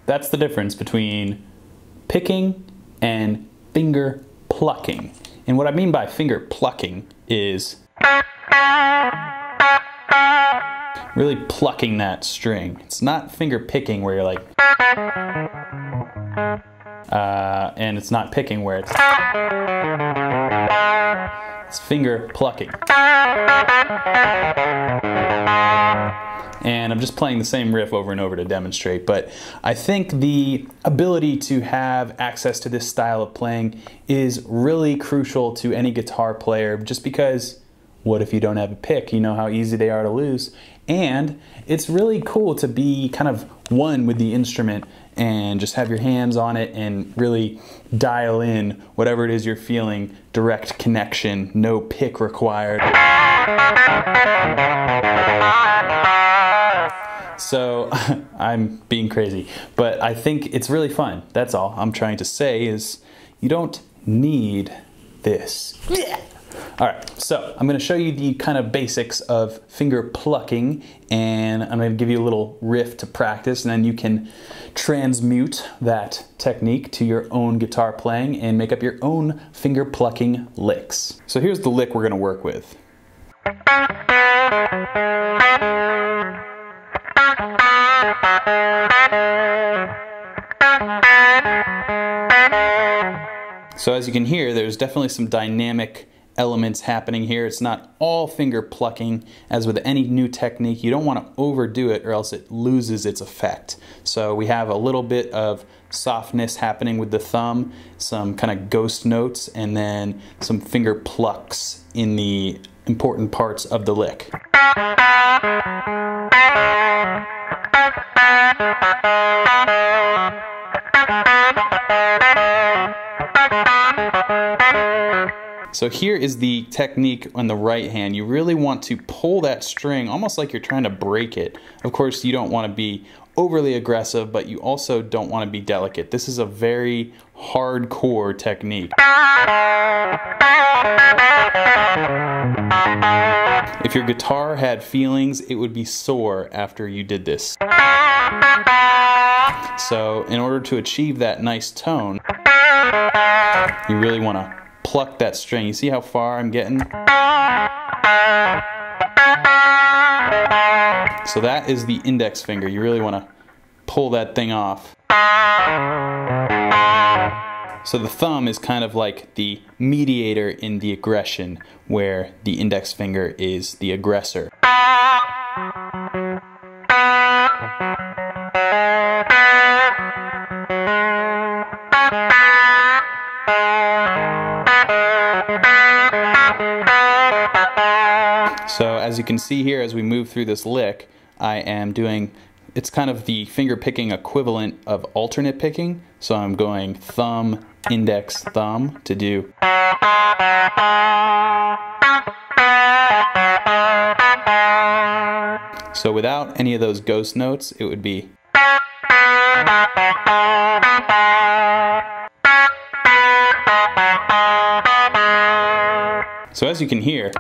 That's the difference between picking and finger plucking. And what I mean by finger plucking is really plucking that string. It's not finger picking where you're like, and it's not picking where it's finger plucking. And I'm just playing the same riff over and over to demonstrate, but I think the ability to have access to this style of playing is really crucial to any guitar player, just because what if you don't have a pick? You know how easy they are to lose. And it's really cool to be kind of one with the instrument and just have your hands on it and really dial in whatever it is you're feeling. Direct connection, no pick required. So I'm being crazy, but I think it's really fun. That's all I'm trying to say is you don't need this. All right, so I'm going to show you the kind of basics of finger plucking, and I'm going to give you a little riff to practice, and then you can transmute that technique to your own guitar playing and make up your own finger plucking licks. So here's the lick we're going to work with. So as you can hear, there's definitely some dynamic elements happening here. It's not all finger plucking. As with any new technique, you don't want to overdo it or else it loses its effect. So we have a little bit of softness happening with the thumb, some kind of ghost notes, and then some finger plucks in the important parts of the lick. So here is the technique on the right hand. You really want to pull that string almost like you're trying to break it. Of course, you don't want to be overly aggressive, but you also don't want to be delicate. This is a very hardcore technique. If your guitar had feelings, it would be sore after you did this. So in order to achieve that nice tone, you really want to pluck that string. You see how far I'm getting? So that is the index finger. You really want to pull that thing off. So the thumb is kind of like the mediator in the aggression, where the index finger is the aggressor. So as you can see here, as we move through this lick, I am doing, it's kind of the finger picking equivalent of alternate picking. So I'm going thumb, index, thumb to do. So without any of those ghost notes, it would be. So as you can hear,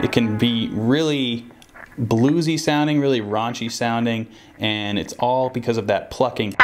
it can be really bluesy sounding, really raunchy sounding, and it's all because of that plucking.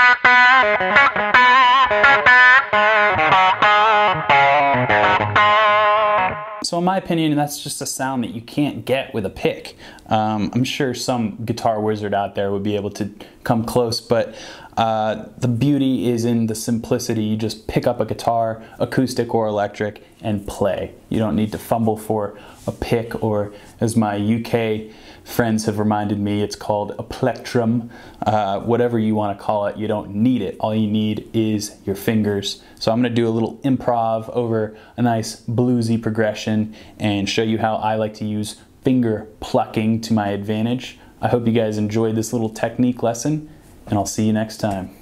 So in my opinion, that's just a sound that you can't get with a pick. I'm sure some guitar wizard out there would be able to come close, but the beauty is in the simplicity. You just pick up a guitar, acoustic or electric, and play. You don't need to fumble for a pick, or as my UK friends have reminded me, it's called a plectrum. Whatever you want to call it, you don't need it. All you need is your fingers. So I'm going to do a little improv over a nice bluesy progression and show you how I like to use finger plucking to my advantage. I hope you guys enjoyed this little technique lesson, and I'll see you next time.